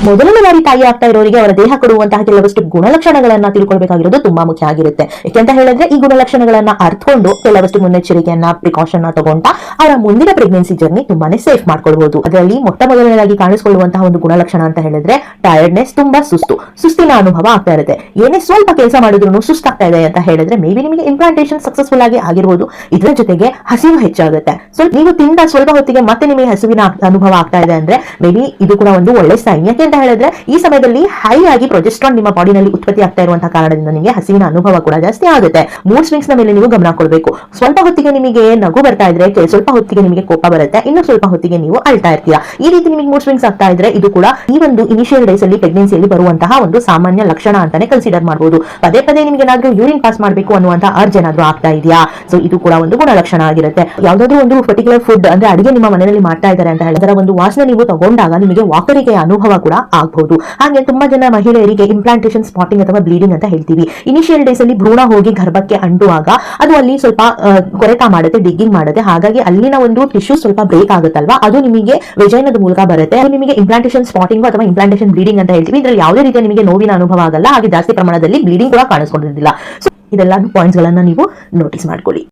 ಮೊದಲನೇ ಬಾರಿ ತಾಯಿ ಆಗ್ತಾ ಇರೋರಿಗೆ ಅವರ ದೇಹ ಕೊಡುವಂತಹ ಕೆಲವಷ್ಟು ಗುಣಲಕ್ಷಣಗಳನ್ನ ತಿಳ್ಕೊಳ್ಬೇಕಾಗಿರೋದು ತುಂಬಾ ಮುಖ್ಯ ಆಗಿರುತ್ತೆ. ಯಾಕೆಂತ ಹೇಳಿದ್ರೆ ಈ ಗುಣಲಕ್ಷಣಗಳನ್ನ ಅರ್ಥಕೊಂಡು ಕೆಲವಷ್ಟು ಮುನ್ನೆಚ್ಚರಿಕೆಯನ್ನ ಪ್ರಿಕಾಷನ್ ತಗೊಂಡ ಅವರ ಮುಂದಿನ ಪ್ರೆಗ್ನೆನ್ಸಿ ಜರ್ನಿ ತುಂಬಾನೇ ಸೇಫ್ ಮಾಡ್ಕೊಳ್ಬಹುದು. ಅದರಲ್ಲಿ ಮೊಟ್ಟ ಮೊದಲನೇದಾಗಿ ಕಾಣಿಸಿಕೊಳ್ಳುವಂತಹ ಒಂದು ಗುಣಲಕ್ಷಣ ಅಂತ ಹೇಳಿದ್ರೆ ಟೈರ್ಡ್ನೆಸ್, ತುಂಬಾ ಸುಸ್ತಿನ ಅನುಭವ ಆಗ್ತಾ ಇರುತ್ತೆ. ಏನೇ ಸ್ವಲ್ಪ ಕೆಲಸ ಮಾಡಿದ್ರು ಸುಸ್ತಾಗ್ತಾ ಇದೆ ಅಂತ ಹೇಳಿದ್ರೆ ಮೇ ಬಿ ನಿಮಗೆ ಇಂಪ್ಲಾಂಟೇಷನ್ ಸಕ್ಸಸ್ಫುಲ್ ಆಗಿ ಆಗಿರಬಹುದು. ಇದರ ಜೊತೆಗೆ ಹಸಿವು ಹೆಚ್ಚಾಗುತ್ತೆ. ಸೊ ನೀವು ತಿಂದ ಸ್ವಲ್ಪ ಹೊತ್ತಿಗೆ ಮತ್ತೆ ನಿಮಗೆ ಹಸಿವಿನ ಅನುಭವ ಆಗ್ತಾ ಇದೆ ಅಂದ್ರೆ ಮೇ ಬಿ ಇದು ಕೂಡ ಒಂದು ಒಳ್ಳೆ ಸೈನ್. ಯಾಕೆ ಅಂತ ಹೇಳಿದ್ರೆ ಈ ಸಮಯದಲ್ಲಿ ಹೈ ಆಗಿ ಪ್ರೊಜೆಸ್ಟ್ರಾನ್ ನಿಮ್ಮ ಬಾಡಿನಲ್ಲಿ ಉತ್ಪತ್ತಿ ಆಗ್ತಾ ಇರುವಂತಹ ಕಾರಣದಿಂದ ನಿಮಗೆ ಹಸಿವಿನ ಅನುಭವ ಕೂಡ ಜಾಸ್ತಿ ಆಗುತ್ತೆ. ಮೂಡ್ ಸ್ವಿಂಗ್ಸ್ ನ ಮೇಲೆ ನೀವು ಗಮನ ಕೊಡಬೇಕು. ಸ್ವಲ್ಪ ಹೊತ್ತಿಗೆ ನಿಮಗೆ ನಗು ಬರ್ತಾ ಇದ್ರೆ, ಸ್ವಲ್ಪ ಹೊತ್ತಿಗೆ ನಿಮಗೆ ಕೋಪ ಬರುತ್ತೆ, ಇನ್ನು ಸ್ವಲ್ಪ ಹೊತ್ತಿಗೆ ನೀವು ಅಳ್ತಾ ಇರ್ತೀರಾ. ಈ ರೀತಿ ನಿಮಗೆ ಮೂಡ್ ಸ್ವಿಂಗ್ಸ್ ಆಗ್ತಾ ಇದ್ರೆ ಇದು ಕೂಡ ಈ ಒಂದು ಇನಿಷಿಯಲ್ ಡೇಸ್ ಅಲ್ಲಿ ಪ್ರೆಗ್ನೆನ್ಸಿಯಲ್ಲಿ ಬರುವಂತಹ ಒಂದು ಸಾಮಾನ್ಯ ಲಕ್ಷಣ ಅಂತಾನೆ ಕನ್ಸಿಡರ್ ಮಾಡಬಹುದು. ಪದೇ ಪದೇ ನಿಮಗೆ ಏನಾದ್ರೂ ಯೂರಿನ್ ಪಾಸ್ ಮಾಡಬೇಕು ಅನ್ನುವಂತಹ ಅರ್ಜ್ ಏನಾದ್ರೂ ಆಗ್ತಾ ಇದೆಯಾ, ಸೊ ಇದು ಕೂಡ ಒಂದು ಗುಣಲಕ್ಷಣ ಆಗಿರುತ್ತೆ. ಯಾವ್ದಾದ್ರು ಒಂದು ಪರ್ಟಿಕ್ಯುಲರ್ ಫುಡ್ ಅಂದ್ರೆ ಅಡಿಗೆ ನಿಮ್ಮ ಮನೆಯಲ್ಲಿ ಮಾಡ್ತಾ ಇದ್ದಾರೆ ಅಂತ ಹೇಳಿದ್ರೆ ಒಂದು ವಾಸನೆ ನೀವು ತಗೊಂಡಾಗ ನಿಮಗೆ ವಾಕರಿಕೆಯ ಅನುಭವ ಕೂಡ ಆಗಬಹುದು. ಹಾಗೆ ತುಂಬಾ ಜನ ಮಹಿಳೆಯರಿಗೆ ಇಂಪ್ಲಾಂಟೇಷನ್ ಸ್ಪಾಟಿಂಗ್ ಅಥವಾ ಬ್ಲೀಡಿಂಗ್ ಅಂತ ಹೇಳ್ತೀವಿ. ಇನಿಷಿಯಲ್ ಡೇಸ್ ಅಲ್ಲಿ ಭ್ರೂಣ ಹೋಗಿ ಗರ್ಭಕ್ಕೆ ಅಂಟುವಾಗ ಅದು ಅಲ್ಲಿ ಸ್ವಲ್ಪ ಕೊರೆತ ಮಾಡುತ್ತೆ, ಡಿಗ್ಗಿಂಗ್ ಮಾಡುತ್ತೆ. ಹಾಗಾಗಿ ಅಲ್ಲಿನ ಒಂದು ಟಿಶ್ಯೂ ಸ್ವಲ್ಪ ಬ್ರೇಕ್ ಆಗುತ್ತಲ್ವಾ, ಅದು ನಿಮಗೆ ವಿಜಯನದ ಮೂಲಕ ಬರುತ್ತೆ. ಅದು ನಿಮಗೆ ಇಂಪ್ಲಾಂಟೇಷನ್ ಸ್ಪಾಟಿಂಗ್ ಅಥವಾ ಇಂಪ್ಲಾಂಟೇಷನ್ ಬ್ಲೀಡಿಂಗ್ ಅಂತ ಹೇಳ್ತೀವಿ. ಇದರಲ್ಲಿ ಯಾವುದೇ ರೀತಿಯ ನಿಮಗೆ ನೋವಿನ ಅನುಭವ ಆಗಲ್ಲ, ಹಾಗೆ ಜಾಸ್ತಿ ಪ್ರಮಾಣದಲ್ಲಿ ಬ್ಲೀಡಿಂಗ್ ಕೂಡ ಕಾಣಿಸ್ಕೊಂಡಿರೋದಿಲ್ಲ. ಸೊ ಇದೆಲ್ಲ ಪಾಯಿಂಟ್ಸ್ ಗಳನ್ನ ನೀವು ನೋಟಿಸ್ ಮಾಡ್ಕೊಳ್ಳಿ.